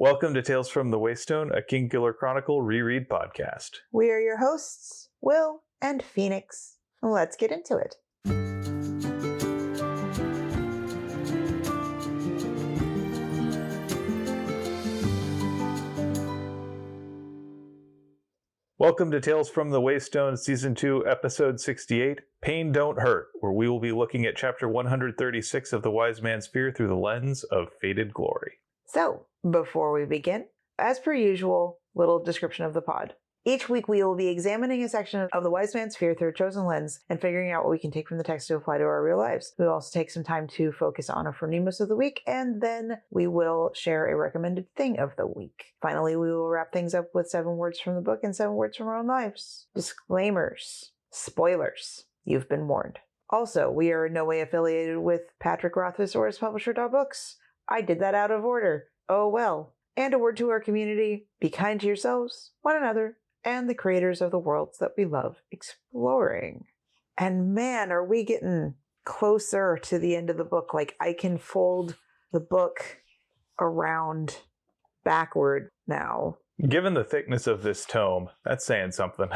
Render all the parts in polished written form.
Welcome to Tales from the Waystone, a Kingkiller Chronicle reread podcast. We are your hosts, Will and Phoenix. Let's get into it. Welcome to Tales from the Waystone, Season 2, Episode 68, Pain Don't Hurt, where we will be looking at Chapter 136 of The Wise Man's Fear through the lens of Fated Glory. So, before we begin, as per usual, little description of the pod. Each week we will be examining a section of the Wise Man's Fear through a chosen lens and figuring out what we can take from the text to apply to our real lives. We'll also take some time to focus on a phronimos of the week, and then we will share a recommended thing of the week. Finally, we will wrap things up with 7 words from the book and 7 words from our own lives. Disclaimers. Spoilers. You've been warned. Also, we are in no way affiliated with Patrick Rothfuss or his publisher, Books. I did that out of order. Oh well. And a word to our community: be kind to yourselves, one another, and the creators of the worlds that we love exploring. And man, are we getting closer to the end of the book. Like, I can fold the book around backward now. Given the thickness of this tome, that's saying something.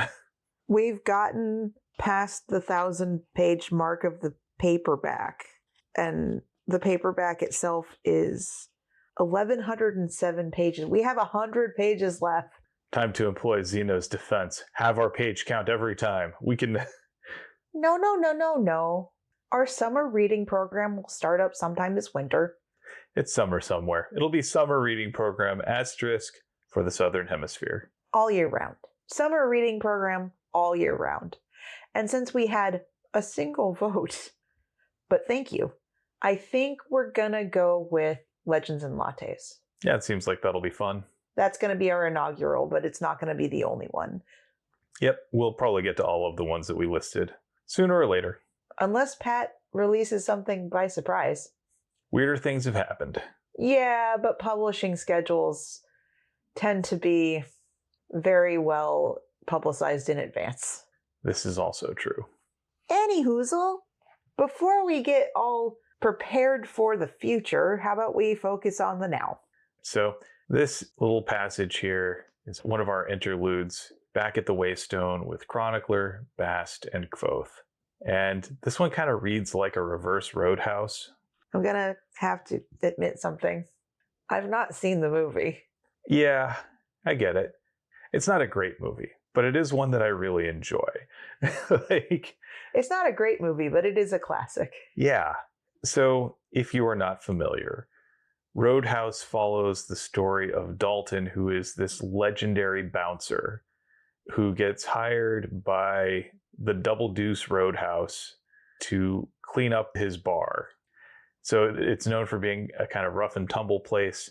We've gotten past the 1,000-page mark of the paperback, and the paperback itself is 1,107 pages. We have 100 pages left. Time to employ Zeno's defense. Have our page count every time. We can... No. Our summer reading program will start up sometime this winter. It's summer somewhere. It'll be summer reading program asterisk for the Southern Hemisphere. All year round. Summer reading program all year round. And since we had a single vote, but thank you, I think we're gonna go with Legends and Lattes. Yeah, it seems like that'll be fun. That's going to be our inaugural, but it's not going to be the only one. Yep, we'll probably get to all of the ones that we listed sooner or later. Unless Pat releases something by surprise. Weirder things have happened. Yeah, but publishing schedules tend to be very well publicized in advance. This is also true. Anyhoozle, before we get all prepared for the future, how about we focus on the now? So this little passage here is one of our interludes back at the Waystone with Chronicler, Bast, and Kvothe. And this one kind of reads like a reverse Roadhouse. I'm going to have to admit something. I've not seen the movie. Yeah, I get it. It's not a great movie, but it is one that I really enjoy. It's not a great movie, but it is a classic. Yeah. So if you are not familiar, Roadhouse follows the story of Dalton, who is this legendary bouncer who gets hired by the Double Deuce Roadhouse to clean up his bar. So it's known for being a kind of rough and tumble place.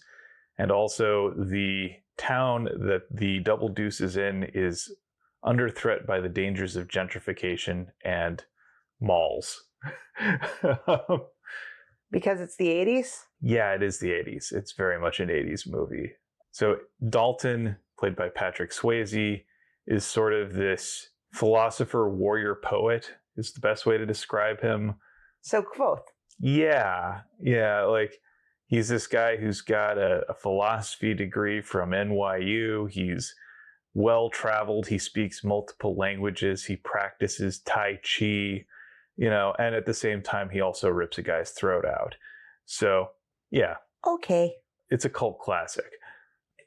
And also the town that the Double Deuce is in is under threat by the dangers of gentrification and malls. Because it's the 80s? Yeah, it is the 80s. It's very much an 80s movie. So Dalton, played by Patrick Swayze, is sort of this philosopher, warrior, poet, is the best way to describe him. So Kvothe. Yeah, like he's this guy who's got a philosophy degree from NYU. He's well-traveled. He speaks multiple languages. He practices Tai Chi. And at the same time, he also rips a guy's throat out. So, yeah. Okay. It's a cult classic.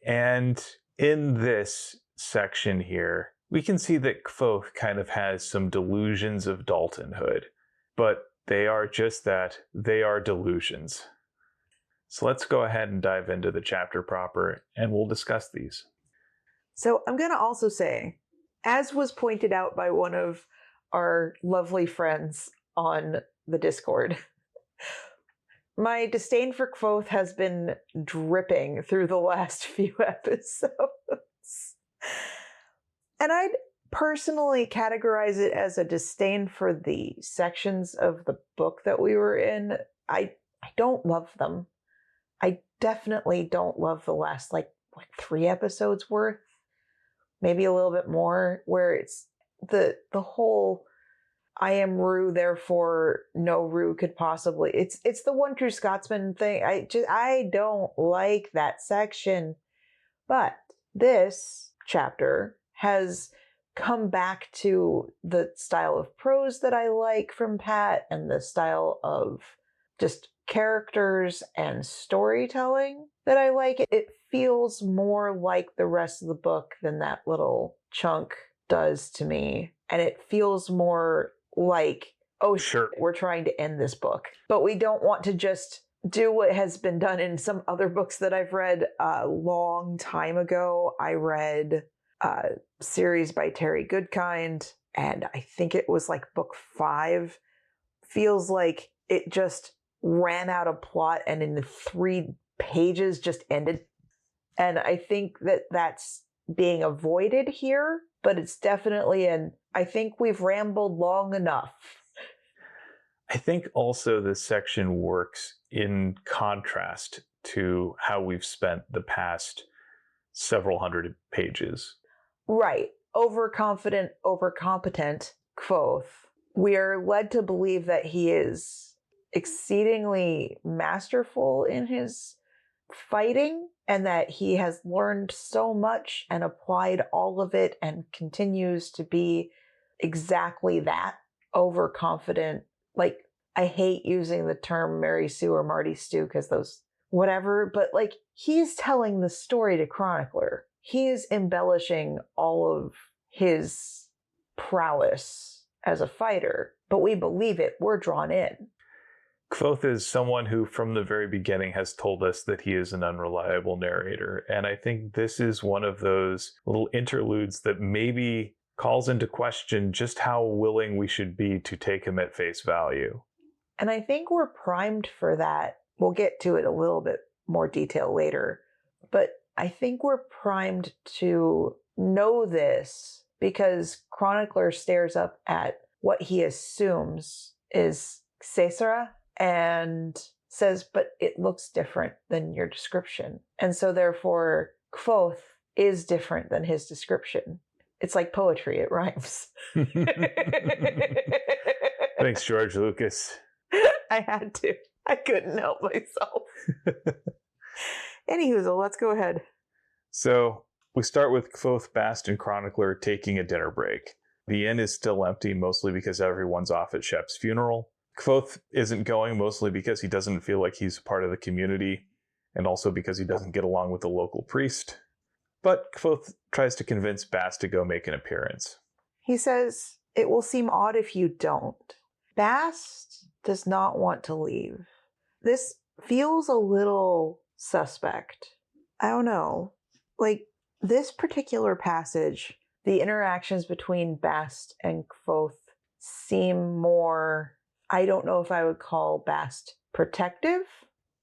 And in this section here, we can see that Kvothe kind of has some delusions of Daltonhood. But they are just that. They are delusions. So let's go ahead and dive into the chapter proper, and we'll discuss these. So I'm going to also say, as was pointed out by one of our lovely friends on the Discord, my disdain for Kvothe has been dripping through the last few episodes. And I'd personally categorize it as a disdain for the sections of the book that we were in. I don't love them. I definitely don't love the last, 3 episodes worth. Maybe a little bit more, where it's the whole I am Rue, therefore no Rue could possibly. It's the one true Scotsman thing. I don't like that section. But this chapter has come back to the style of prose that I like from Pat and the style of just characters and storytelling that I like. It feels more like the rest of the book than that little chunk does to me. And it feels more like, oh, Sure. we're trying to end this book. But we don't want to just do what has been done in some other books that I've read a long time ago. I read a series by Terry Goodkind, and I think it was like book 5. Feels like it just ran out of plot and in 3 pages just ended. And I think that that's being avoided here, but it's definitely I think we've rambled long enough. I think also this section works in contrast to how we've spent the past several hundred pages. Right. Overconfident, overcompetent Kvothe. We are led to believe that he is exceedingly masterful in his fighting and that he has learned so much and applied all of it and continues to be exactly that, overconfident. Like, I hate using the term Mary Sue or Marty Stew because those whatever, but like, he's telling the story to Chronicler. He is embellishing all of his prowess as a fighter, but we believe it. We're drawn in. Kvothe is someone who, from the very beginning, has told us that he is an unreliable narrator. And I think this is one of those little interludes that maybe calls into question just how willing we should be to take him at face value. And I think we're primed for that. We'll get to it a little bit more detail later. But I think we're primed to know this because Chronicler stares up at what he assumes is Caesara and says, but it looks different than your description. And so therefore, Kvothe is different than his description. It's like poetry, it rhymes. Thanks, George Lucas. I had to. I couldn't help myself. Anywho, let's go ahead. So we start with Kvothe, Bast, and Chronicler taking a dinner break. The inn is still empty, mostly because everyone's off at Shep's funeral. Kvothe isn't going, mostly because he doesn't feel like he's part of the community, and also because he doesn't get along with the local priest. But Kvothe tries to convince Bast to go make an appearance. He says, it will seem odd if you don't. Bast does not want to leave. This feels a little suspect. I don't know. Like, this particular passage, the interactions between Bast and Kvothe seem more, I don't know if I would call Bast protective.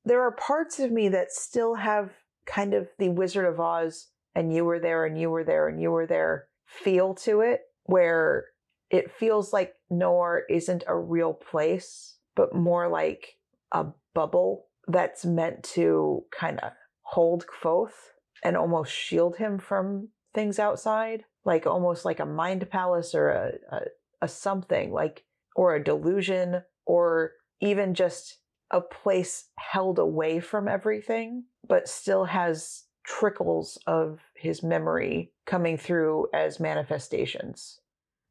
There are parts of me that still have kind of the Wizard of Oz and you were there and you were there and you were there feel to it, where it feels like Noir isn't a real place, but more like a bubble that's meant to kind of hold Kvothe and almost shield him from things outside, like almost like a mind palace or a something, like, or a delusion, or even just a place held away from everything, but still has trickles of his memory coming through as manifestations.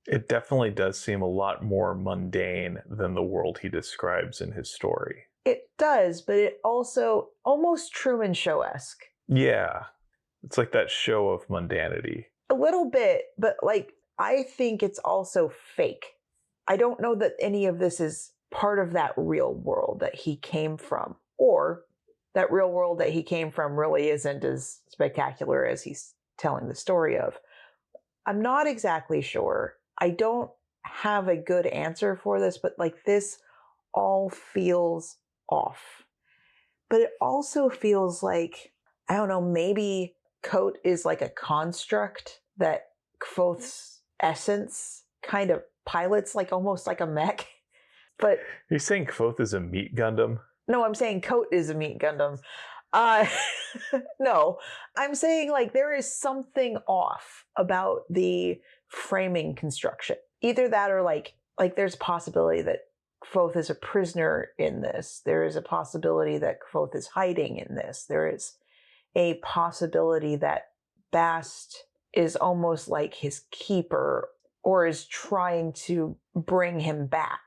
It definitely does seem a lot more mundane than the world he describes in his story. It does, but it also almost Truman Show-esque. Yeah, it's like that show of mundanity. A little bit, but like, I think it's also fake. I don't know that any of this is part of that real world that he came from, or that real world that he came from really isn't as spectacular as he's telling the story of. I'm not exactly sure. I don't have a good answer for this, but like, this all feels off. But it also feels like, I don't know, maybe Coat is like a construct that Kvothe's essence kind of pilots, like almost like a mech. But you're saying Kvothe is a meat Gundam? No, I'm saying Coat is a meat Gundam. No, I'm saying like there is something off about the framing construction. Either that or like like there's a possibility that Kvothe is a prisoner in this. There is a possibility that Kvothe is hiding in this. There is a possibility that Bast is almost like his keeper or is trying to bring him back.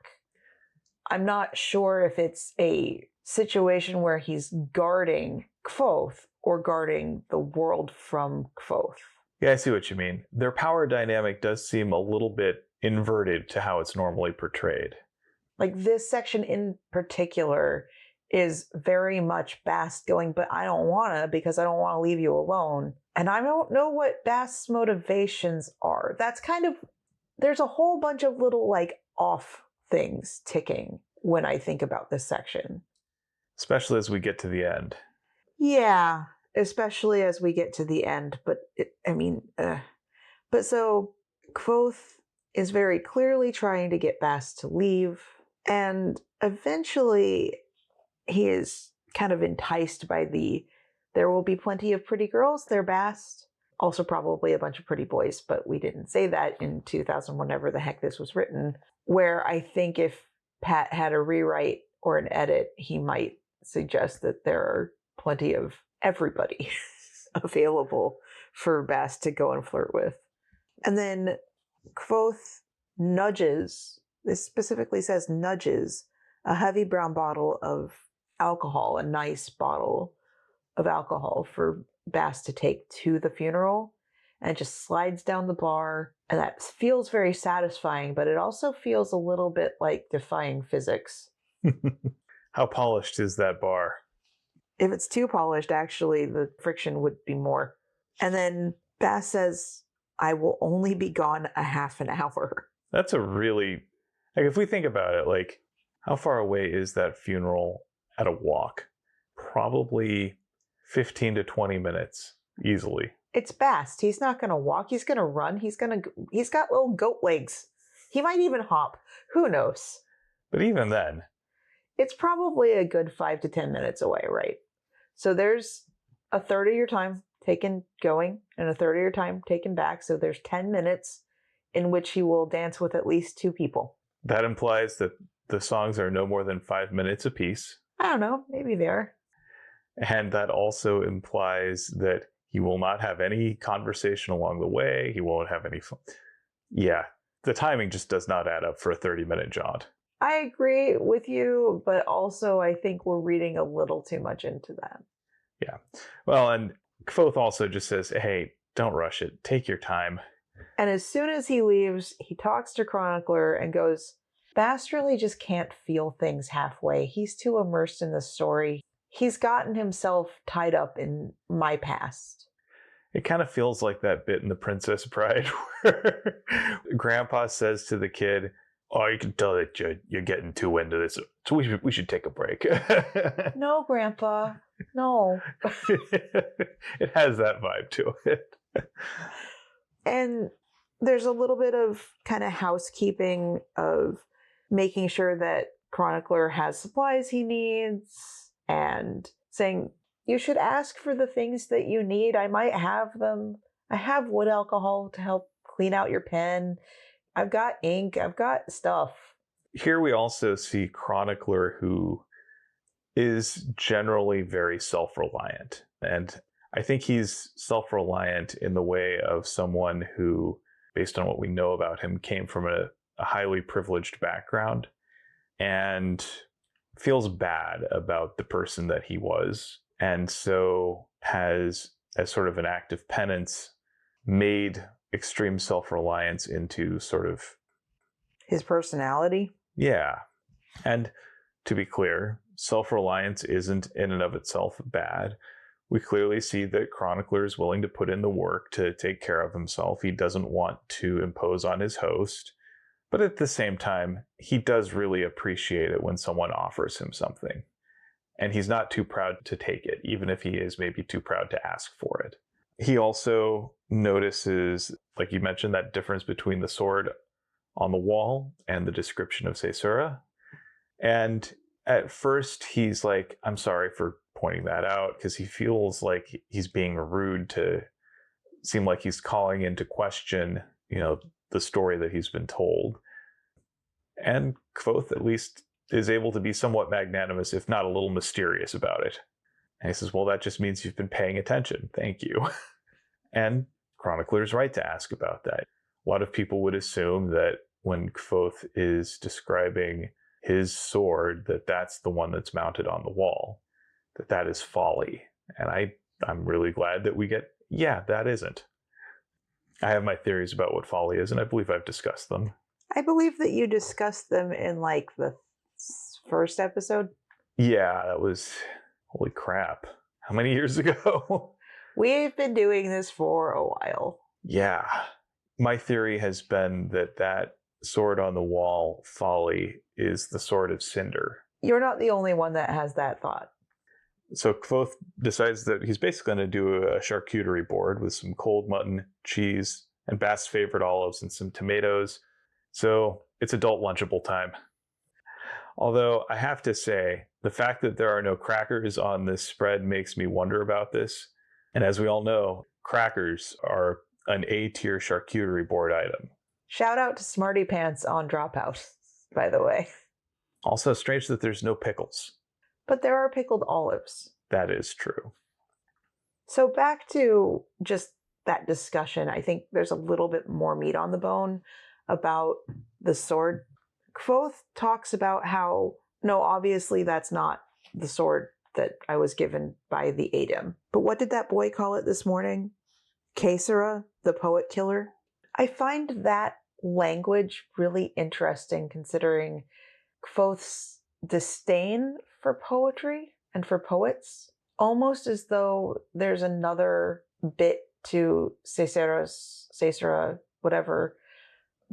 I'm not sure if it's a situation where he's guarding Kvothe or guarding the world from Kvothe. Yeah, I see what you mean. Their power dynamic does seem a little bit inverted to how it's normally portrayed. Like this section in particular is very much Bast going, but I don't want to because I don't want to leave you alone. And I don't know what Bast's motivations are. That's kind of, there's a whole bunch of little like off things ticking when I think about this section. Especially as we get to the end. Yeah, especially as we get to the end. But but so Kvothe is very clearly trying to get Bast to leave. And eventually he is kind of enticed by there will be plenty of pretty girls, they're Bast. Also probably a bunch of pretty boys, but we didn't say that in 2000, whenever the heck this was written, where I think if Pat had a rewrite or an edit, he might suggest that there are plenty of everybody available for Bast to go and flirt with. And then Kvothe nudges, this specifically says nudges, a heavy brown bottle of alcohol, a nice bottle of alcohol for Bast to take to the funeral, and it just slides down the bar, and that feels very satisfying, but it also feels a little bit like defying physics. How polished is that bar? If it's too polished, actually, the friction would be more. And then Bast says, I will only be gone a half an hour. That's a really, like, if we think about it, like, how far away is that funeral at a walk? Probably 15 to 20 minutes, easily. It's Bast. He's not going to walk. He's going to run. He's got little goat legs. He might even hop. Who knows? But even then, it's probably a good 5 to 10 minutes away, right? So there's a third of your time taken going and a third of your time taken back. So there's 10 minutes in which he will dance with at least 2 people. That implies that the songs are no more than 5 minutes apiece. I don't know. Maybe they are. And that also implies that he will not have any conversation along the way. He won't have any fun. Yeah, the timing just does not add up for a 30-minute jaunt. I agree with you, but also I think we're reading a little too much into that. Yeah. Well, and Kvothe also just says, hey, don't rush it. Take your time. And as soon as he leaves, he talks to Chronicler and goes, Bast really just can't feel things halfway. He's too immersed in the story. He's gotten himself tied up in my past. It kind of feels like that bit in The Princess Bride where Grandpa says to the kid, oh, you can tell that you're getting too into this, so we should take a break. No, Grandpa, no. It has that vibe to it. And there's a little bit of kind of housekeeping of making sure that Chronicler has supplies he needs and saying, you should ask for the things that you need. I might have them. I have wood alcohol to help clean out your pen. I've got ink. I've got stuff. Here we also see Chronicler, who is generally very self-reliant. And I think he's self-reliant in the way of someone who, based on what we know about him, came from a highly privileged background and feels bad about the person that he was. And so has, as sort of an act of penance, made extreme self-reliance into sort of his personality. Yeah. And to be clear, self-reliance isn't in and of itself bad. We clearly see that Chronicler is willing to put in the work to take care of himself. He doesn't want to impose on his host. But at the same time, he does really appreciate it when someone offers him something. And he's not too proud to take it, even if he is maybe too proud to ask for it. He also notices, like you mentioned, that difference between the sword on the wall and the description of Caesura. And at first he's like, I'm sorry for pointing that out, because he feels like he's being rude to seem like he's calling into question, the story that he's been told. And Kvothe at least is able to be somewhat magnanimous, if not a little mysterious about it. And he says, well, that just means you've been paying attention. Thank you. And Chronicler's right to ask about that. A lot of people would assume that when Kvothe is describing his sword, that that's the one that's mounted on the wall, that is folly. And I'm really glad that we get, yeah, that isn't. I have my theories about what folly is, and I believe I've discussed them. I believe that you discussed them in like the first episode. Yeah, that was, holy crap. How many years ago? We've been doing this for a while. Yeah. My theory has been that sword on the wall, folly, is the sword of Cinder. You're not the only one that has that thought. So Kvothe decides that he's basically going to do a charcuterie board with some cold mutton, cheese, and Bast's favorite olives and some tomatoes. So it's adult lunchable time. Although I have to say, the fact that there are no crackers on this spread makes me wonder about this. And as we all know, crackers are an A-tier charcuterie board item. Shout out to Smarty Pants on Dropout, by the way. Also strange that there's no pickles. But there are pickled olives. That is true. So back to just that discussion, I think there's a little bit more meat on the bone about the sword. Kvothe talks about how, no, obviously that's not the sword that I was given by the Adem. But what did that boy call it this morning? Caesara, the poet killer? I find that language really interesting, considering Kvothe's disdain for poetry and for poets, almost as though there's another bit to Caesara, whatever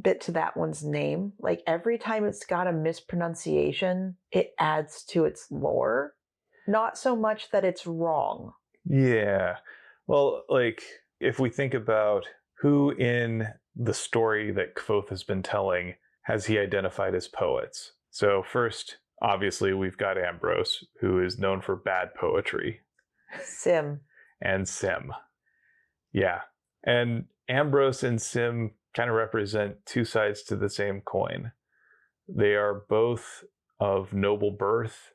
bit to that one's name. Like every time it's got a mispronunciation, it adds to its lore. Not so much that it's wrong. Yeah. Well, like if we think about who in the story that Kvothe has been telling has he identified as poets. So first, obviously, we've got Ambrose, who is known for bad poetry. Sim. And Sim. Yeah. And Ambrose and Sim kind of represent two sides to the same coin. They are both of noble birth.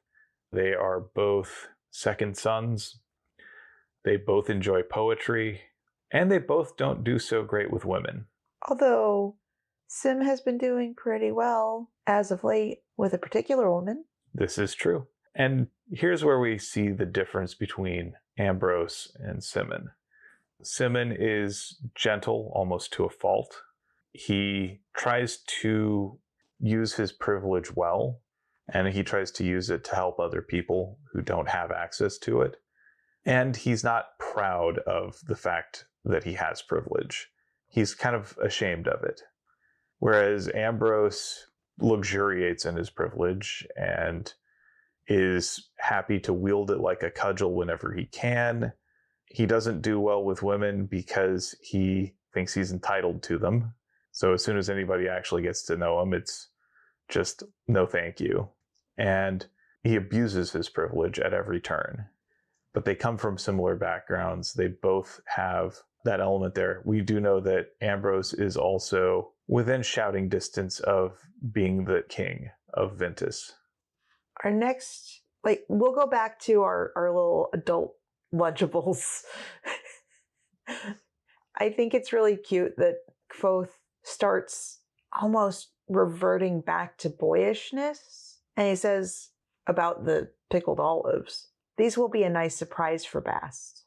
They are both second sons. They both enjoy poetry. And they both don't do so great with women. Although Sim has been doing pretty well as of late with a particular woman. This is true. And here's where we see the difference between Ambrose and Simon. Simon is gentle almost to a fault. He tries to use his privilege well, and he tries to use it to help other people who don't have access to it. And he's not proud of the fact that he has privilege. He's kind of ashamed of it. Whereas Ambrose luxuriates in his privilege and is happy to wield it like a cudgel whenever he can. He doesn't do well with women because he thinks he's entitled to them. So as soon as anybody actually gets to know him, it's just no thank you. And he abuses his privilege at every turn. But they come from similar backgrounds. They both have that element there. We do know that Ambrose is also within shouting distance of being the king of Ventus. Our next, we'll go back to our little adult Lunchables. I think it's really cute that Kvothe starts almost reverting back to boyishness. And he says about the pickled olives, these will be a nice surprise for Bast.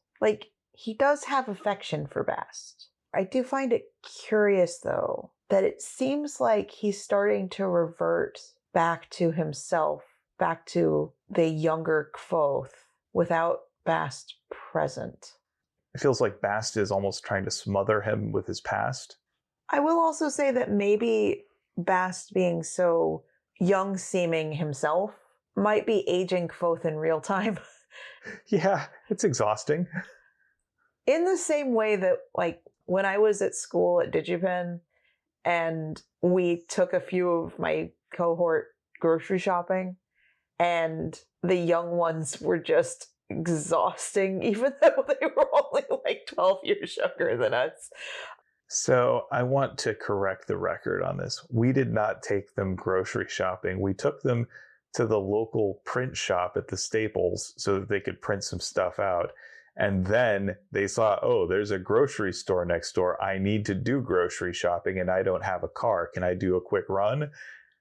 He does have affection for Bast. I do find it curious, though, that it seems like he's starting to revert back to himself, back to the younger Kvothe, without Bast present. It feels like Bast is almost trying to smother him with his past. I will also say that maybe Bast, being so young-seeming himself, might be aging Kvothe in real time. Yeah, it's exhausting. In the same way that, when I was at school at DigiPen and we took a few of my cohort grocery shopping, and the young ones were just exhausting, even though they were only 12 years younger than us. So I want to correct the record on this. We did not take them grocery shopping. We took them to the local print shop at the Staples so that they could print some stuff out. And then they saw, oh, there's a grocery store next door. I need to do grocery shopping and I don't have a car. Can I do a quick run?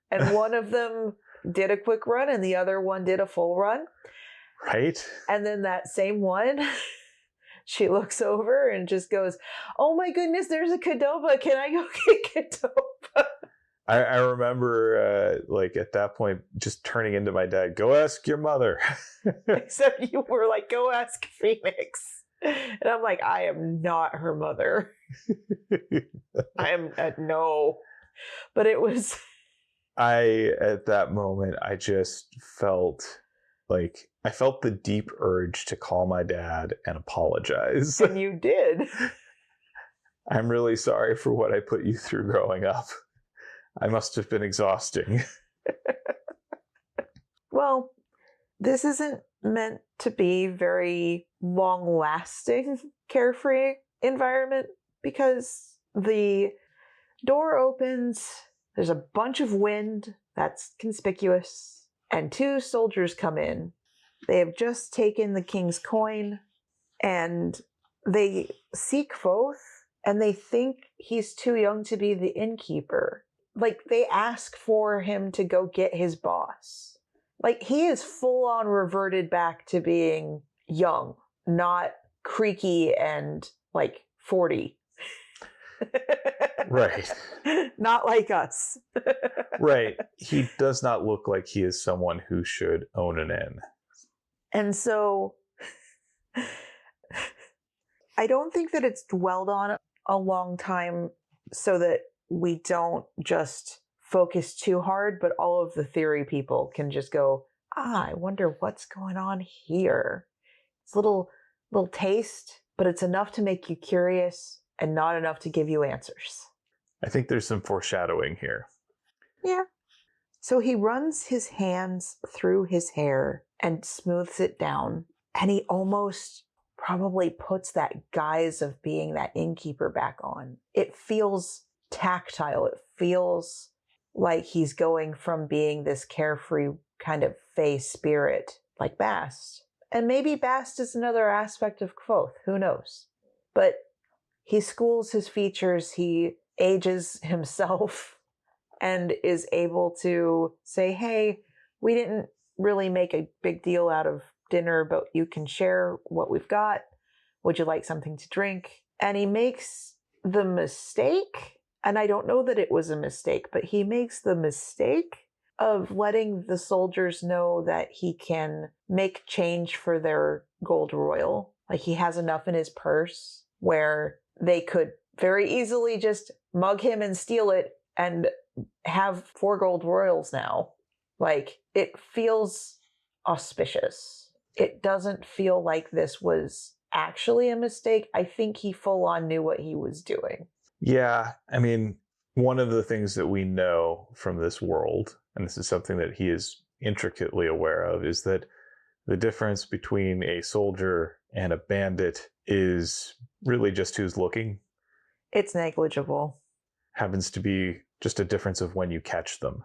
And one of them did a quick run and the other one did a full run. Right? And then that same one, she looks over and just goes, oh my goodness, there's a Qdoba. Can I go get Qdoba? I remember, like, at that point, just turning into my dad, go ask your mother. Except you were like, go ask Phoenix. And I'm like, I am not her mother. I am, no. But it was... At that moment, I just felt like, I felt the deep urge to call my dad and apologize. And you did. I'm really sorry for what I put you through growing up. I must have been exhausting. Well, this isn't meant to be very long-lasting, carefree environment because the door opens, there's a bunch of wind that's conspicuous, and two soldiers come in. They have just taken the king's coin, and they see Kvothe, and they think he's too young to be the innkeeper. Like, they ask for him to go get his boss. Like, he is full-on reverted back to being young, not creaky and, like, 40. Right. Not like us. Right. He does not look like he is someone who should own an inn. And so, I don't think that it's dwelled on a long time so that we don't just focus too hard, but all of the theory people can just go, I wonder what's going on here. It's a little taste, but it's enough to make you curious and not enough to give you answers. I think there's some foreshadowing here. Yeah. So he runs his hands through his hair and smooths it down, and he almost probably puts that guise of being that innkeeper back on. It feels tactile. It feels like he's going from being this carefree kind of fey spirit like Bast. And maybe Bast is another aspect of Kvothe. Who knows? But he schools his features. He ages himself and is able to say, hey, we didn't really make a big deal out of dinner, but you can share what we've got. Would you like something to drink? And he makes the mistake, and I don't know that it was a mistake, but he makes the mistake of letting the soldiers know that he can make change for their gold royal. Like, he has enough in his purse where they could very easily just mug him and steal it and have 4 gold royals now. Like, it feels auspicious. It doesn't feel like this was actually a mistake. I think he full on knew what he was doing. Yeah, I mean, one of the things that we know from this world, and this is something that he is intricately aware of, is that the difference between a soldier and a bandit is really just who's looking. It's negligible. Happens to be just a difference of when you catch them.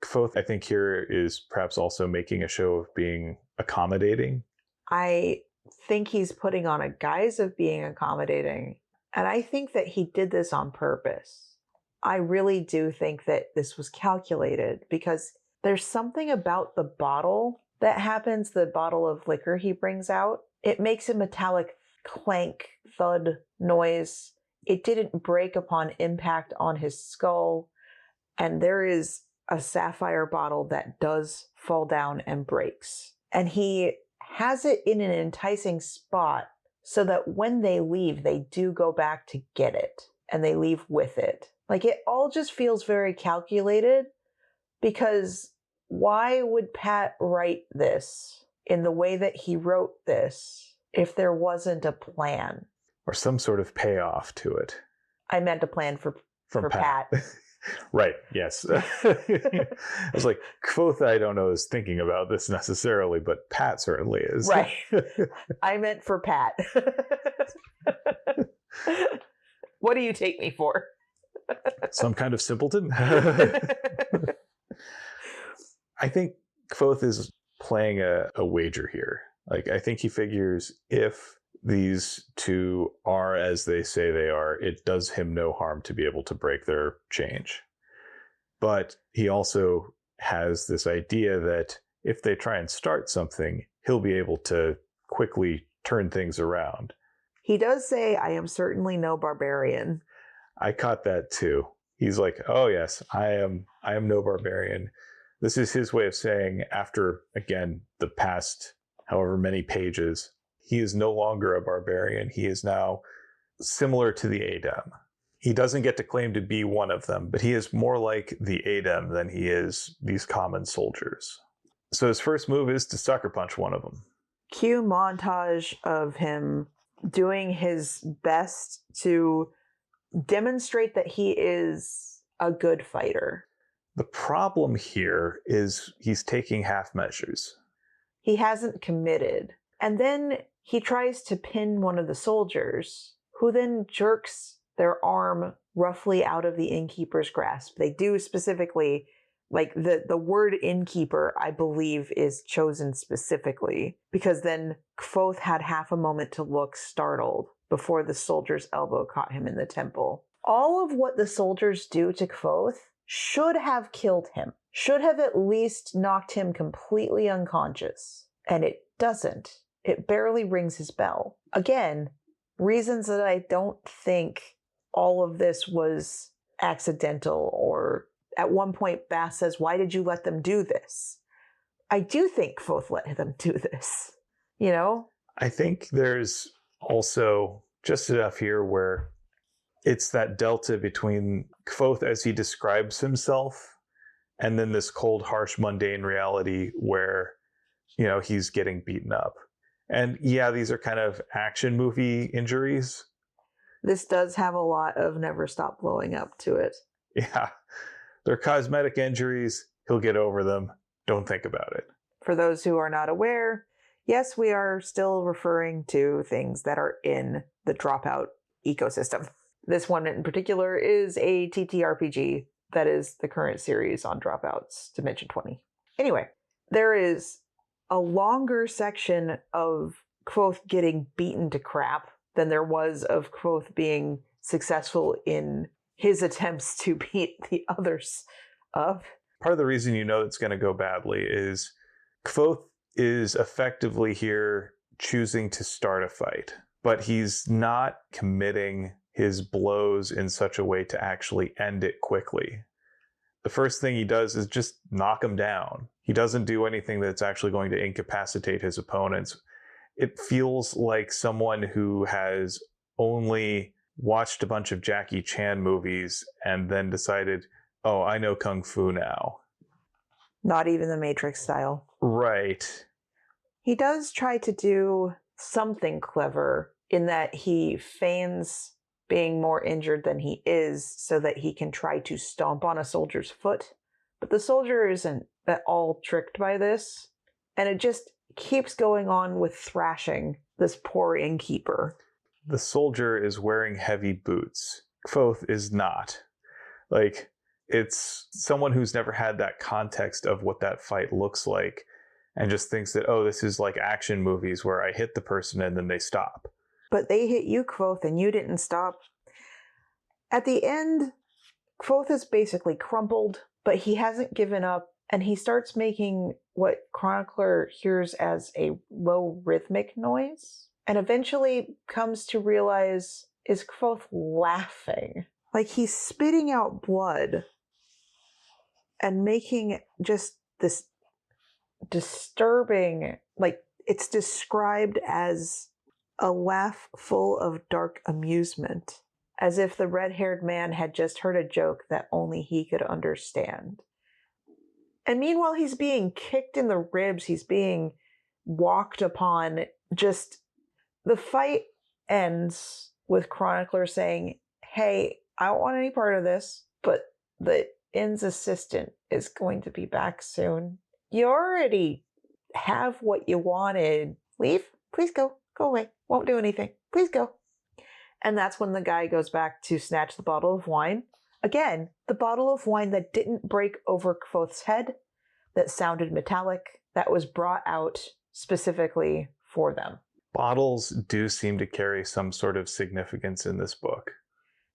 Kvothe, I think, here is perhaps also making a show of being accommodating. I think he's putting on a guise of being accommodating, and I think that he did this on purpose. I really do think that this was calculated because there's something about the bottle that happens, the bottle of liquor he brings out. It makes a metallic clank, thud noise. It didn't break upon impact on his skull, and there is a sapphire bottle that does fall down and breaks. And he has it in an enticing spot so that when they leave, they do go back to get it, and they leave with it. Like, it all just feels very calculated, because why would Pat write this in the way that he wrote this if there wasn't a plan? Or some sort of payoff to it. I meant a plan for Pat. Right, yes. I was like, Kvothe, I don't know, is thinking about this necessarily, but Pat certainly is. Right. I meant for Pat. What do you take me for? Some kind of simpleton? I think Kvothe is playing a wager here. Like, I think he figures if these two are as they say they are, it does him no harm to be able to break their change. But he also has this idea that if they try and start something, he'll be able to quickly turn things around. He does say, I am certainly no barbarian. I caught that too. He's like, oh yes, I am no barbarian. This is his way of saying, after, again, the past however many pages, he is no longer a barbarian. He is now similar to the Adem. He doesn't get to claim to be one of them, but he is more like the Adem than he is these common soldiers. So his first move is to sucker punch one of them. Cue montage of him doing his best to demonstrate that he is a good fighter. The problem here is he's taking half measures. He hasn't committed. And then he tries to pin one of the soldiers, who then jerks their arm roughly out of the innkeeper's grasp. They do specifically, like the word innkeeper, I believe, is chosen specifically, because then Kvothe had half a moment to look startled before the soldier's elbow caught him in the temple. All of what the soldiers do to Kvothe should have killed him, should have at least knocked him completely unconscious. And it doesn't. It barely rings his bell. Again, reasons that I don't think all of this was accidental, or at one point Bass says, why did you let them do this? I do think Kvothe let them do this, you know? I think there's also just enough here where it's that delta between Kvothe as he describes himself and then this cold, harsh, mundane reality where, you know, he's getting beaten up. And yeah, these are kind of action movie injuries. This does have a lot of never stop blowing up to it. Yeah. They're cosmetic injuries. He'll get over them. Don't think about it. For those who are not aware, yes, we are still referring to things that are in the Dropout ecosystem. This one in particular is a TTRPG that is the current series on Dropout's Dimension 20. Anyway, there is a longer section of Kvothe getting beaten to crap than there was of Kvothe being successful in his attempts to beat the others up. Part of the reason you know it's going to go badly is Kvothe is effectively here choosing to start a fight, but he's not committing his blows in such a way to actually end it quickly. The first thing he does is just knock him down. He doesn't do anything that's actually going to incapacitate his opponents. It feels like someone who has only watched a bunch of Jackie Chan movies and then decided, oh, I know Kung Fu now. Not even the Matrix style. Right. He does try to do something clever in that he feigns being more injured than he is so that he can try to stomp on a soldier's foot. But the soldier isn't at all tricked by this, and it just keeps going on with thrashing this poor innkeeper. The soldier is wearing heavy boots. Kvothe is not. Like, it's someone who's never had that context of what that fight looks like and just thinks that, oh, this is like action movies where I hit the person and then they stop. But they hit you, Kvothe, and you didn't stop. At the end, Kvothe is basically crumpled, but he hasn't given up, and he starts making what Chronicler hears as a low rhythmic noise, and eventually comes to realize, is Kvothe laughing? Like he's spitting out blood and making just this disturbing, like it's described as a laugh full of dark amusement, as if the red-haired man had just heard a joke that only he could understand. And meanwhile, he's being kicked in the ribs, he's being walked upon. Just the fight ends with Chronicler saying, hey, I don't want any part of this, but the inn's assistant is going to be back soon. You already have what you wanted. Leave. Please go. Go away. Won't do anything. Please go. And that's when the guy goes back to snatch the bottle of wine. Again, the bottle of wine that didn't break over Kvothe's head, that sounded metallic, that was brought out specifically for them. Bottles do seem to carry some sort of significance in this book.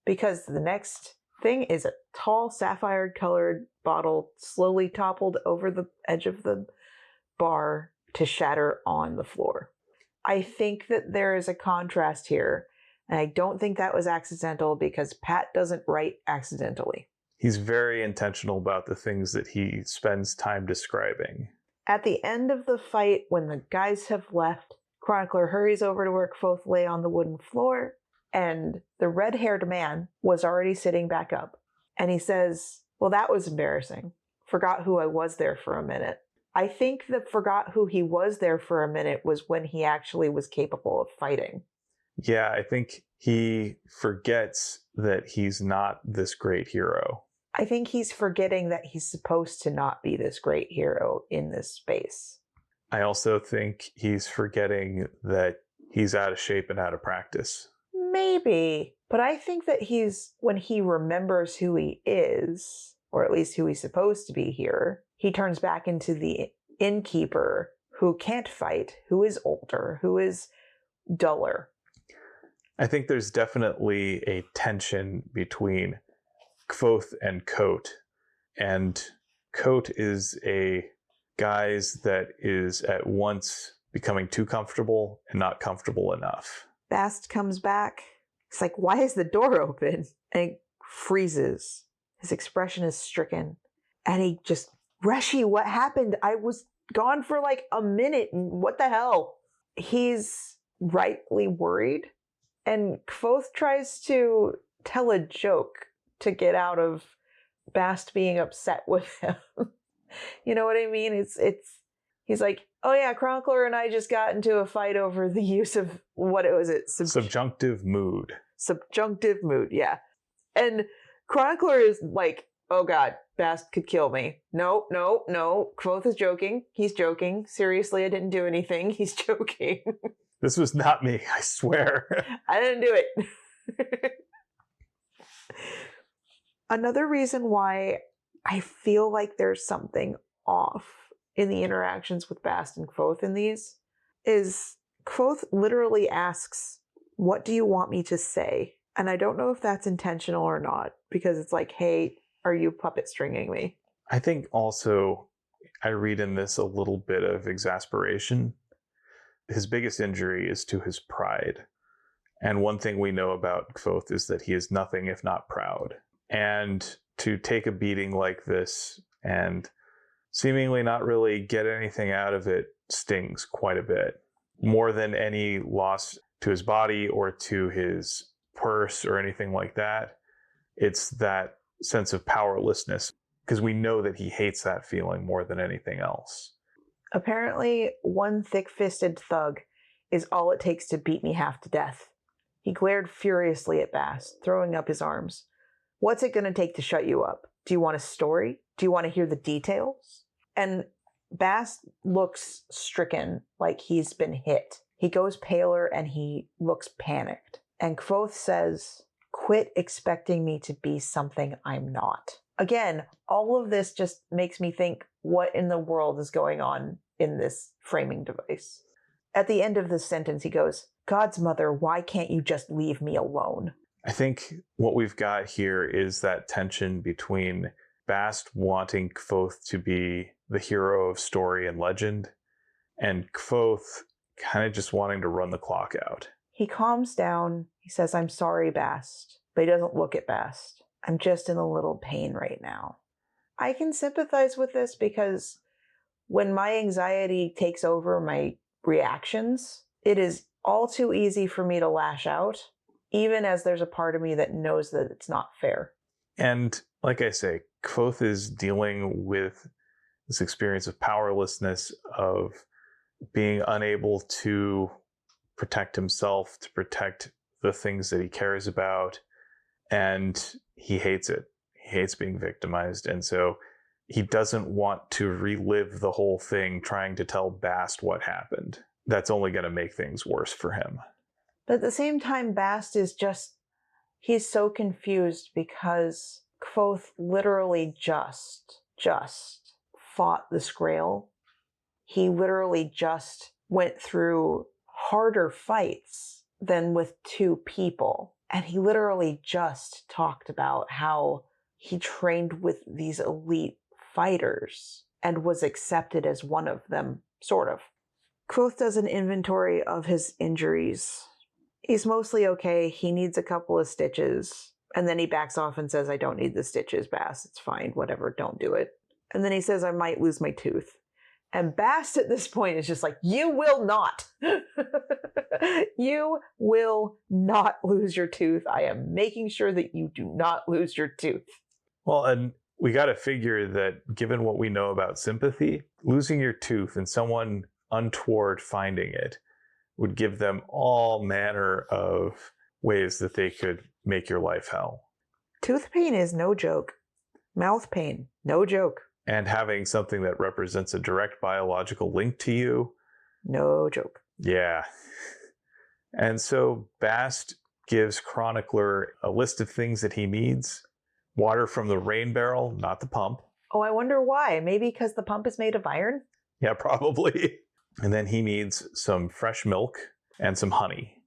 Because the next thing is a tall sapphire-colored bottle slowly toppled over the edge of the bar to shatter on the floor. I think that there is a contrast here, and I don't think that was accidental because Pat doesn't write accidentally. He's very intentional about the things that he spends time describing. At the end of the fight, when the guys have left, Chronicler hurries over to where Kvothe lay on the wooden floor, and the red-haired man was already sitting back up. And he says, well, that was embarrassing. Forgot who I was there for a minute. I think that forgot who he was there for a minute was when he actually was capable of fighting. Yeah, I think he forgets that he's not this great hero. I think he's forgetting that he's supposed to not be this great hero in this space. I also think he's forgetting that he's out of shape and out of practice. Maybe. But I think that when he remembers who he is, or at least who he's supposed to be here, he turns back into the innkeeper who can't fight, who is older, who is duller. I think there's definitely a tension between Kvothe and Kote. And Kote is a guise that is at once becoming too comfortable and not comfortable enough. Bast comes back. It's like, why is the door open? And he freezes. His expression is stricken. And he just, Reshi, what happened? I was gone for like a minute. What the hell? He's rightly worried. And Kvothe tries to tell a joke to get out of Bast being upset with him. You know what I mean? He's like, oh yeah, Chronicler and I just got into a fight over the use of, what was it? Subjunctive mood. Subjunctive mood, yeah. And Chronicler is like, oh god, Bast could kill me. No. Kvothe is joking. He's joking. Seriously, I didn't do anything. He's joking. This was not me, I swear. I didn't do it. Another reason why I feel like there's something off in the interactions with Bast and Kvothe in these is Kvothe literally asks, what do you want me to say? And I don't know if that's intentional or not, because it's like, hey, are you puppet stringing me? I think also I read in this a little bit of exasperation. His biggest injury is to his pride. And one thing we know about Kvothe is that he is nothing if not proud. And to take a beating like this and seemingly not really get anything out of it stings quite a bit. More than any loss to his body or to his purse or anything like that. It's that sense of powerlessness, because we know that he hates that feeling more than anything else. Apparently, one thick-fisted thug is all it takes to beat me half to death. He glared furiously at Bast, throwing up his arms. What's it going to take to shut you up? Do you want a story? Do you want to hear the details? And Bast looks stricken, like he's been hit. He goes paler and he looks panicked. And Kvothe says, quit expecting me to be something I'm not. Again, all of this just makes me think, what in the world is going on in this framing device? At the end of this sentence, he goes, God's mother, why can't you just leave me alone? I think what we've got here is that tension between Bast wanting Kvothe to be the hero of story and legend, and Kvothe kind of just wanting to run the clock out. He calms down. He says, I'm sorry, Bast. But he doesn't look at Bast. I'm just in a little pain right now. I can sympathize with this because when my anxiety takes over my reactions, it is all too easy for me to lash out, even as there's a part of me that knows that it's not fair. And like I say, Kvothe is dealing with this experience of powerlessness, of being unable to protect himself, to protect the things that he cares about, and he hates it. He hates being victimized, and so he doesn't want to relive the whole thing trying to tell Bast what happened. That's only going to make things worse for him. But at the same time, Bast is he's so confused because Kvothe literally just fought the Scrael. He literally just went through harder fights than with two people. And he literally just talked about how he trained with these elite fighters and was accepted as one of them, sort of. Kvothe does an inventory of his injuries. He's mostly okay. He needs a couple of stitches. And then he backs off and says, I don't need the stitches, Bast. It's fine. Whatever. Don't do it. And then he says, I might lose my tooth. And Bast at this point is just like, you will not. You will not lose your tooth. I am making sure that you do not lose your tooth. Well, and we got to figure that given what we know about sympathy, losing your tooth and someone untoward finding it would give them all manner of ways that they could make your life hell. Tooth pain is no joke. Mouth pain, no joke. And having something that represents a direct biological link to you. No joke. Yeah. And so Bast gives Chronicler a list of things that he needs. Water from the rain barrel, not the pump. Oh, I wonder why. Maybe because the pump is made of iron? Yeah, probably. And then he needs some fresh milk and some honey.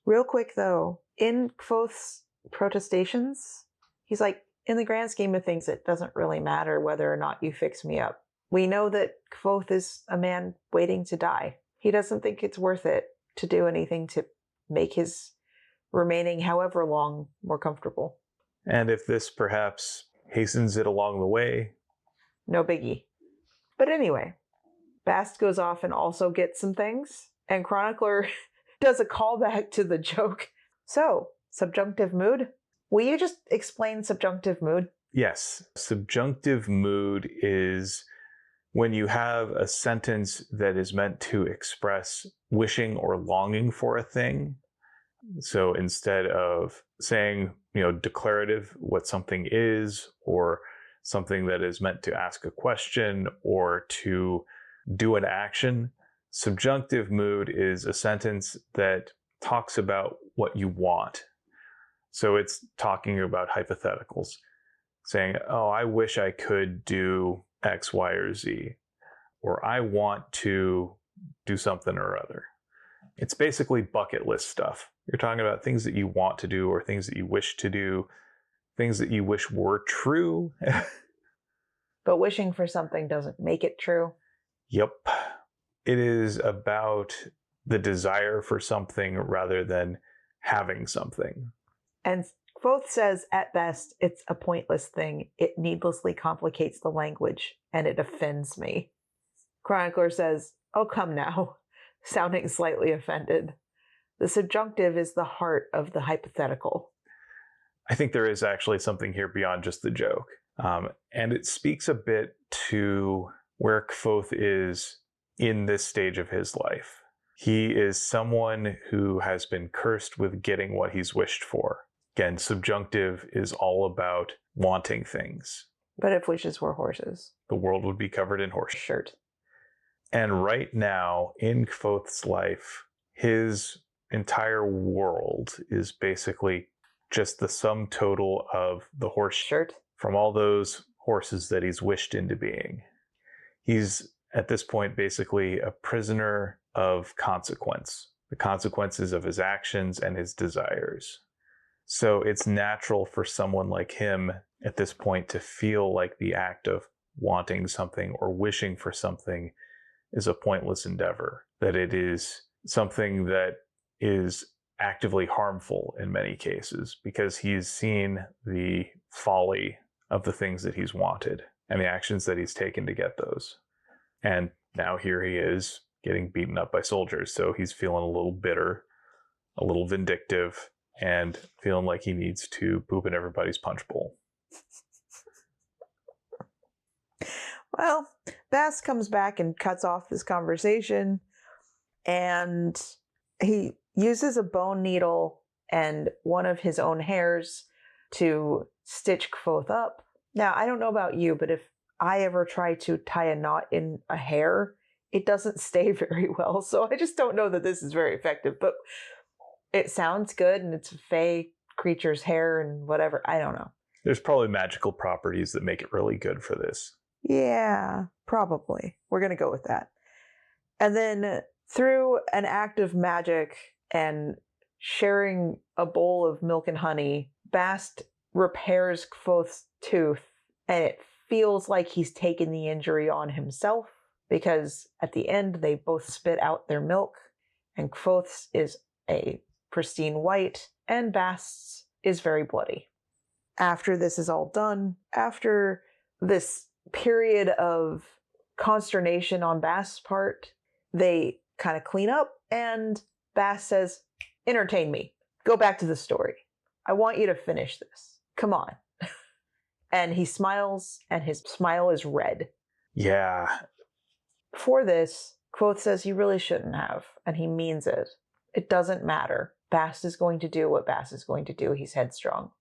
Real quick, though, in Kvothe's protestations, he's like, in the grand scheme of things, it doesn't really matter whether or not you fix me up. We know that Kvothe is a man waiting to die. He doesn't think it's worth it to do anything to make his remaining however long more comfortable. And if this perhaps hastens it along the way. No biggie. But anyway, Bast goes off and also gets some things. And Chronicler does a callback to the joke. So, subjunctive mood. Will you just explain subjunctive mood? Yes. Subjunctive mood is when you have a sentence that is meant to express wishing or longing for a thing. So instead of saying, declarative, what something is, or something that is meant to ask a question or to do an action, subjunctive mood is a sentence that talks about what you want. So it's talking about hypotheticals, saying, oh, I wish I could do X, Y, or Z, or I want to do something or other. It's basically bucket list stuff. You're talking about things that you want to do or things that you wish to do, things that you wish were true. But wishing for something doesn't make it true. Yep. It is about the desire for something rather than having something. And Kvothe says, at best, it's a pointless thing. It needlessly complicates the language, and it offends me. Chronicler says, oh, come now, sounding slightly offended. The subjunctive is the heart of the hypothetical. I think there is actually something here beyond just the joke. And it speaks a bit to where Kvothe is in this stage of his life. He is someone who has been cursed with getting what he's wished for. Again, subjunctive is all about wanting things. But if wishes were horses, the world would be covered in horse shirt. And right now, in Kvothe's life, his entire world is basically just the sum total of the horse shirt from all those horses that he's wished into being. He's, at this point, basically a prisoner of consequence, the consequences of his actions and his desires. So it's natural for someone like him at this point to feel like the act of wanting something or wishing for something is a pointless endeavor, that it is something that is actively harmful in many cases because he's seen the folly of the things that he's wanted and the actions that he's taken to get those. And now here he is getting beaten up by soldiers. So he's feeling a little bitter, a little vindictive, and feeling like he needs to poop in everybody's punch bowl. Well, Bast comes back and cuts off this conversation, and he uses a bone needle and one of his own hairs to stitch Kvothe up. Now, I don't know about you, but if I ever try to tie a knot in a hair, it doesn't stay very well. So I just don't know that this is very effective. But It sounds good, and it's a fae creature's hair and whatever. I don't know. There's probably magical properties that make it really good for this. Yeah, probably. We're going to go with that. And then through an act of magic and sharing a bowl of milk and honey, Bast repairs Kvoth's tooth, and it feels like he's taken the injury on himself because at the end they both spit out their milk, and Kvoth's is a pristine white, and Bast's is very bloody. After this is all done, after this period of consternation on Bast's part, they kind of clean up, and Bast says, entertain me. Go back to the story. I want you to finish this. Come on. And he smiles, and his smile is red. Yeah. For this, Kvothe says you really shouldn't have, and he means it. It doesn't matter. Bast is going to do what Bast is going to do. He's headstrong.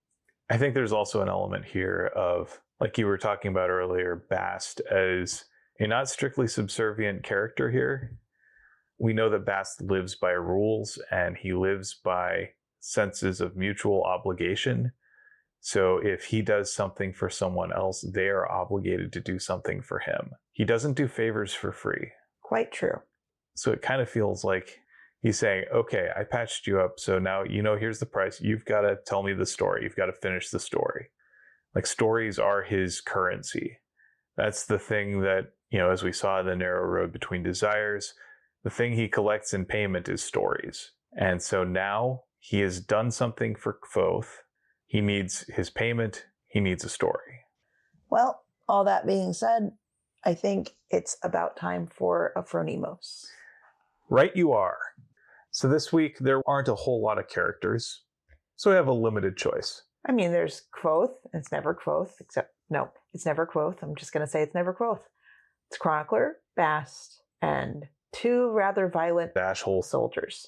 I think there's also an element here of, like you were talking about earlier, Bast as a not strictly subservient character here. We know that Bast lives by rules, and he lives by senses of mutual obligation. So if he does something for someone else, they are obligated to do something for him. He doesn't do favors for free. Quite true. So it kind of feels like he's saying, okay, I patched you up, so now, here's the price. You've got to tell me the story. You've got to finish the story. Like, stories are his currency. That's the thing that, as we saw in the narrow road between desires, the thing he collects in payment is stories. And so now he has done something for Kvothe. He needs his payment. He needs a story. Well, all that being said, I think it's about time for a Phronimos. Right you are. So this week, there aren't a whole lot of characters, so we have a limited choice. I mean, there's Kvothe. It's never Kvothe, it's never Kvothe. I'm just going to say it's never Kvothe. It's Chronicler, Bast, and two rather violent Dashhole soldiers.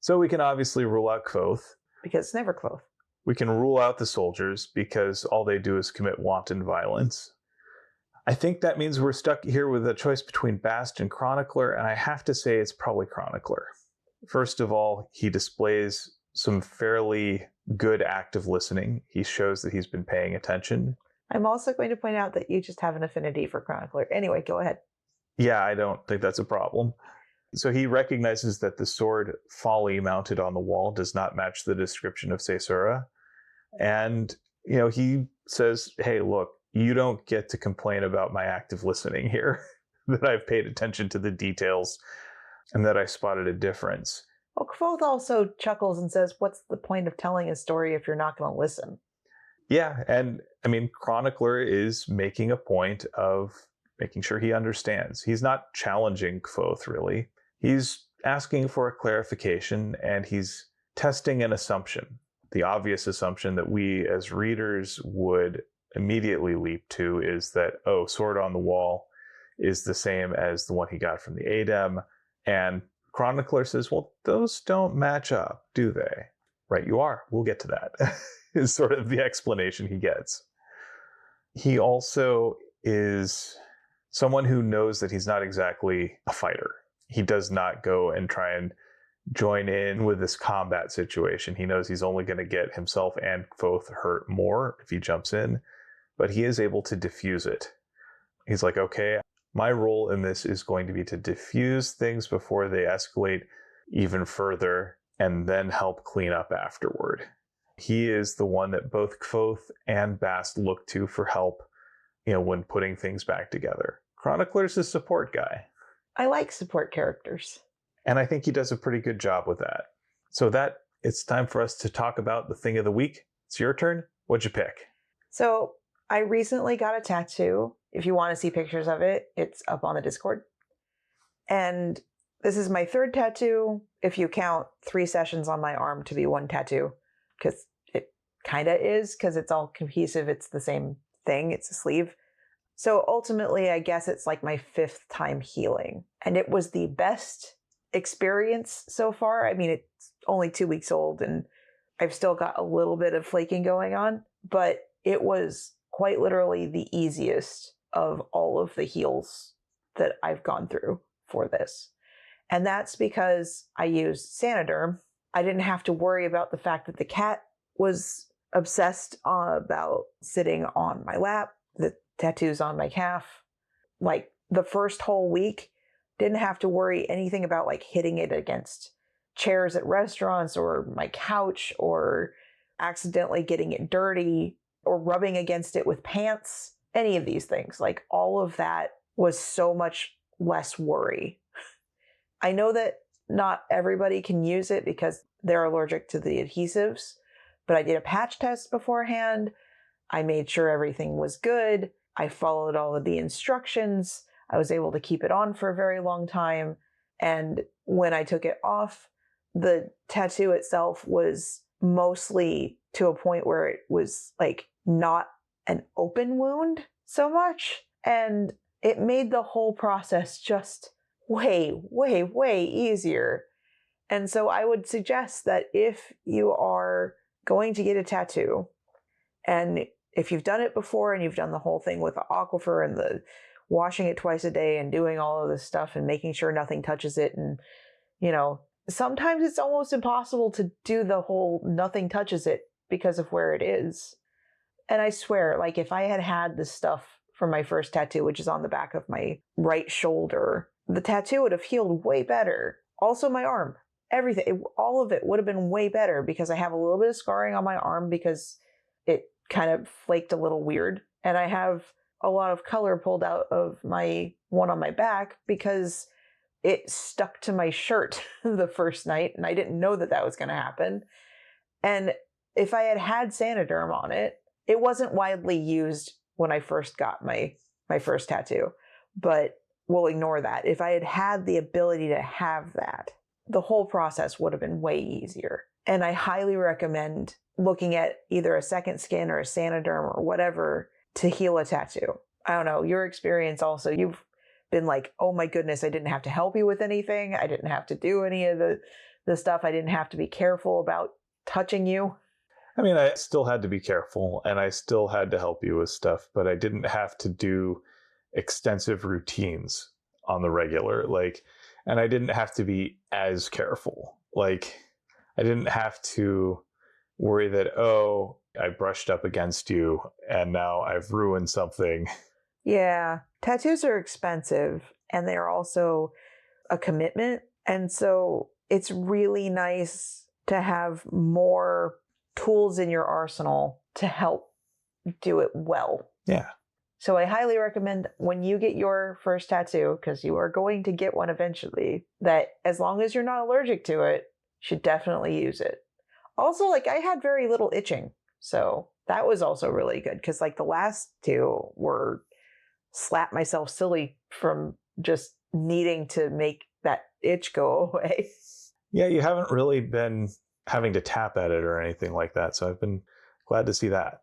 So we can obviously rule out Kvothe. Because it's never Kvothe. We can rule out the soldiers because all they do is commit wanton violence. I think that means we're stuck here with a choice between Bast and Chronicler, and I have to say it's probably Chronicler. First of all, he displays some fairly good active listening. He shows that he's been paying attention. I'm also going to point out that you just have an affinity for Chronicler. Anyway, go ahead. Yeah, I don't think that's a problem. So he recognizes that the sword Folly mounted on the wall does not match the description of Caesura. And, he says, hey, look, you don't get to complain about my active listening here, that I've paid attention to the details and that I spotted a difference. Well, Kvothe also chuckles and says, what's the point of telling a story if you're not going to listen? Yeah, and I mean, Chronicler is making a point of making sure he understands. He's not challenging Kvothe, really. He's asking for a clarification, and he's testing an assumption. The obvious assumption that we as readers would immediately leap to is that, sword on the wall is the same as the one he got from the Adem. And Chronicler says, well, those don't match up, do they? Right, you are. We'll get to that, is sort of the explanation he gets. He also is someone who knows that he's not exactly a fighter. He does not go and try and join in with this combat situation. He knows he's only going to get himself and Kvothe hurt more if he jumps in, but he is able to diffuse it. He's like, okay, my role in this is going to be to diffuse things before they escalate even further and then help clean up afterward. He is the one that both Kvothe and Bast look to for help, when putting things back together. Chronicler's a support guy. I like support characters. And I think he does a pretty good job with that. So it's time for us to talk about the thing of the week. It's your turn. What'd you pick? So I recently got a tattoo. If you want to see pictures of it, it's up on the Discord. And this is my third tattoo, if you count 3 sessions on my arm to be one tattoo, because it kind of is, because it's all cohesive. It's the same thing. It's a sleeve. So ultimately, I guess it's like my 5th time healing. And it was the best experience so far. I mean, it's only 2 weeks old and I've still got a little bit of flaking going on, but it was quite literally the easiest of all of the heals that I've gone through for this. And that's because I used Saniderm, I didn't have to worry about the fact that the cat was obsessed about sitting on my lap, the tattoos on my calf. Like the first whole week, didn't have to worry anything about like hitting it against chairs at restaurants or my couch or accidentally getting it dirty or rubbing against it with pants. Any of these things. Like all of that was so much less worry. I know that not everybody can use it because they're allergic to the adhesives, but I did a patch test beforehand. I made sure everything was good. I followed all of the instructions. I was able to keep it on for a very long time. And when I took it off, the tattoo itself was mostly to a point where it was like not an open wound so much. And it made the whole process just way, way, way easier. And so I would suggest that if you are going to get a tattoo, and if you've done it before and you've done the whole thing with the aquifer and the washing it twice a day and doing all of this stuff and making sure nothing touches it, and, you know, sometimes it's almost impossible to do the whole nothing touches it because of where it is. And I swear, like if I had had this stuff from my first tattoo, which is on the back of my right shoulder, the tattoo would have healed way better. Also my arm, everything, all of it would have been way better because I have a little bit of scarring on my arm because it kind of flaked a little weird. And I have a lot of color pulled out of my one on my back because it stuck to my shirt the first night and I didn't know that that was going to happen. And if I had had Saniderm on it, it wasn't widely used when I first got my first tattoo, but we'll ignore that. If I had had the ability to have that, the whole process would have been way easier. And I highly recommend looking at either a second skin or a Saniderm or whatever to heal a tattoo. I don't know, your experience also, you've been like, oh my goodness, I didn't have to help you with anything. I didn't have to do any of the stuff. I didn't have to be careful about touching you. I mean, I still had to be careful and I still had to help you with stuff, but I didn't have to do extensive routines on the regular. Like, and I didn't have to be as careful. Like, I didn't have to worry that, oh, I brushed up against you and now I've ruined something. Yeah, tattoos are expensive and they're also a commitment. And so it's really nice to have more tools in your arsenal to help do it well. Yeah. So I highly recommend when you get your first tattoo, because you are going to get one eventually, that as long as you're not allergic to it, you should definitely use it. Also, like I had very little itching. So that was also really good because like the last two were slap myself silly from just needing to make that itch go away. Yeah, you haven't really been having to tap at it or anything like that. So I've been glad to see that.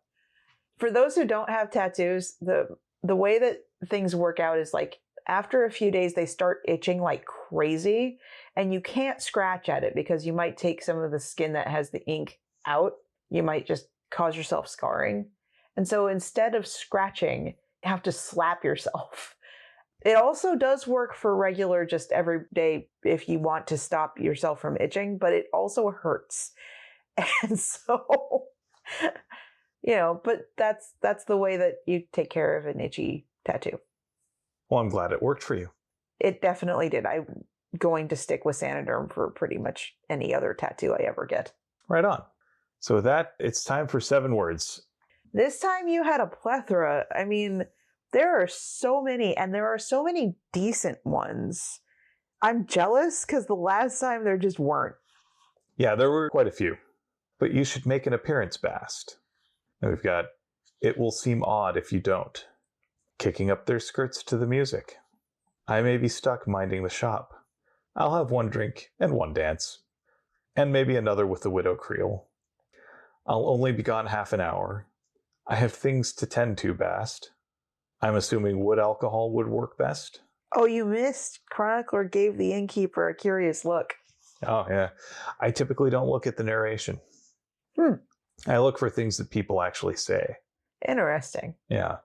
For those who don't have tattoos, the way that things work out is like after a few days, they start itching like crazy and you can't scratch at it because you might take some of the skin that has the ink out. You might just cause yourself scarring. And so instead of scratching, you have to slap yourself. It also does work for regular, just every day if you want to stop yourself from itching, but it also hurts. And so, you know, but that's the way that you take care of an itchy tattoo. Well, I'm glad it worked for you. It definitely did. I'm going to stick with Saniderm for pretty much any other tattoo I ever get. Right on. So with that, it's time for 7 words. This time you had a plethora. I mean, there are so many, and there are so many decent ones. I'm jealous because the last time there just weren't. Yeah, there were quite a few. But you should make an appearance, Bast. And we've got It Will Seem Odd If You Don't. Kicking up their skirts to the music. I may be stuck minding the shop. I'll have 1 drink and 1 dance. And maybe another with the Widow Creel. I'll only be gone half an hour. I have things to tend to, Bast. I'm assuming wood alcohol would work best. Oh, you missed. Chronicler gave the innkeeper a curious look. Oh, yeah. I typically don't look at the narration. I look for things that people actually say. Interesting. Yeah.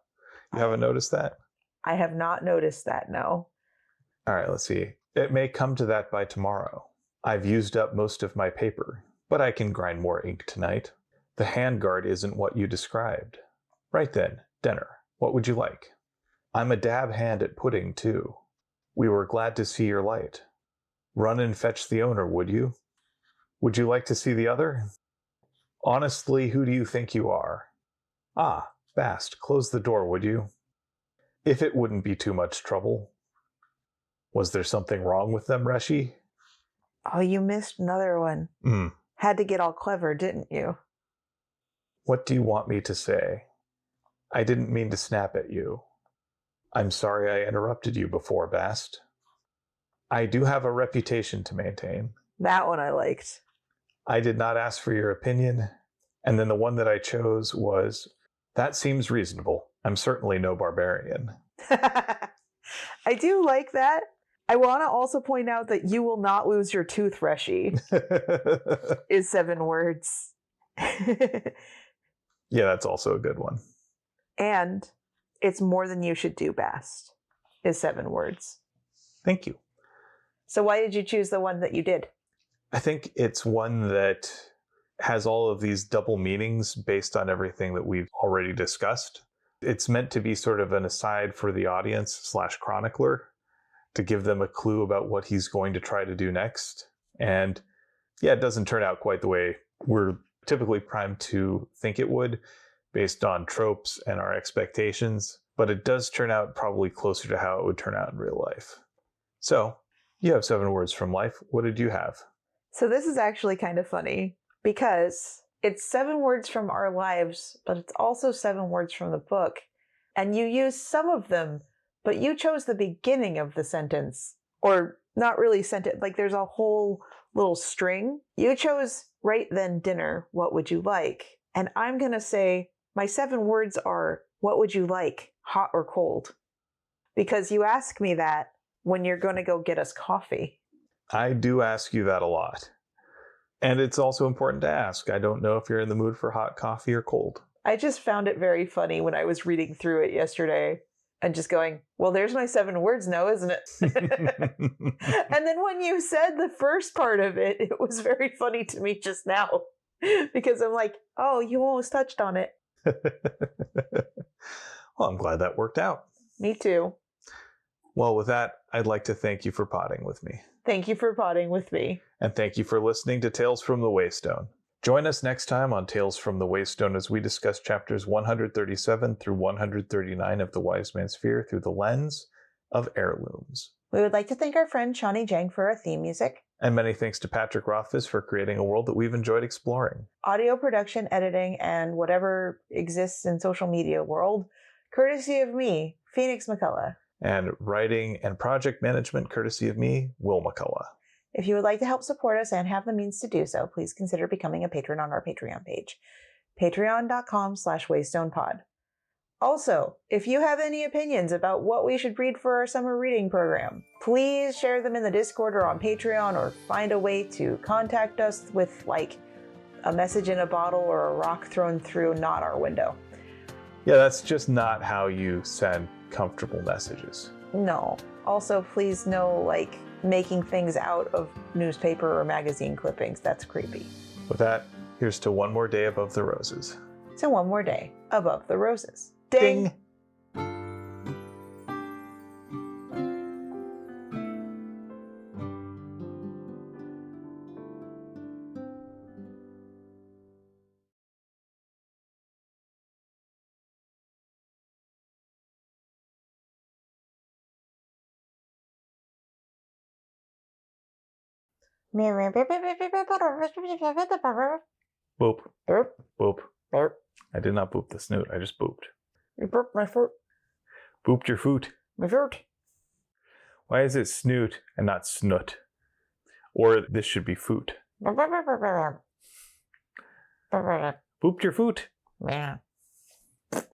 You haven't noticed that? I have not noticed that, no. All right, let's see. It may come to that by tomorrow. I've used up most of my paper, but I can grind more ink tonight. The handguard isn't what you described. Right then, dinner. What would you like? I'm a dab hand at pudding, too. We were glad to see your light. Run and fetch the owner, would you? Would you like to see the other? Honestly, who do you think you are? Ah, Bast, close the door, would you? If it wouldn't be too much trouble. Was there something wrong with them, Reshi? Oh, you missed another one. Had to get all clever, didn't you? What do you want me to say? I didn't mean to snap at you. I'm sorry I interrupted you before, Bast. I do have a reputation to maintain. That one I liked. I did not ask for your opinion. And then the one that I chose was, that seems reasonable. I'm certainly no barbarian. I do like that. I want to also point out that you will not lose your tooth, Reshi, is 7 words. Yeah, that's also a good one. And it's more than you should do, Bast, is 7 words. Thank you. So why did you choose the one that you did? I think it's one that has all of these double meanings based on everything that we've already discussed. It's meant to be sort of an aside for the audience / chronicler to give them a clue about what he's going to try to do next. And yeah, it doesn't turn out quite the way we're typically primed to think it would based on tropes and our expectations, but it does turn out probably closer to how it would turn out in real life. So you have 7 words from life. What did you have? So this is actually kind of funny because it's 7 words from our lives, but it's also 7 words from the book. And you use some of them, but you chose the beginning of the sentence, or not really sentence, like there's a whole little string. You chose right then dinner, what would you like? And I'm going to say my 7 words are, what would you like, hot or cold? Because you ask me that when you're going to go get us coffee. I do ask you that a lot. And it's also important to ask. I don't know if you're in the mood for hot coffee or cold. I just found it very funny when I was reading through it yesterday and just going, well, there's my 7 words now, isn't it? And then when you said the first part of it, it was very funny to me just now because I'm like, oh, you almost touched on it. Well, I'm glad that worked out. Me too. Well, with that, I'd like to thank you for potting with me. Thank you for potting with me. And thank you for listening to Tales from the Waystone. Join us next time on Tales from the Waystone as we discuss chapters 137 through 139 of The Wise Man's Fear through the lens of heirlooms. We would like to thank our friend Shawnee Jang for our theme music. And many thanks to Patrick Rothfuss for creating a world that we've enjoyed exploring. Audio production, editing, and whatever exists in social media world, courtesy of me, Phoenix McCullough. And writing and project management courtesy of me, Will McCullough. If you would like to help support us and have the means to do so, please consider becoming a patron on our Patreon page, patreon.com/waystonepod. Also, if you have any opinions about what we should read for our summer reading program, please share them in the Discord or on Patreon, or find a way to contact us with like a message in a bottle or a rock thrown through not our window. Yeah, that's just not how you send comfortable messages. No. Also, please no like making things out of newspaper or magazine clippings. That's creepy. With that, here's to one more day above the roses. So one more day above the roses. Ding! Ding. Boop. Burp. Boop. Burp. I did not boop the snoot. I just booped. You burped my foot. Booped your foot. My foot. Why is it snoot and not snoot? Or this should be foot. Booped Booped your foot. Yeah.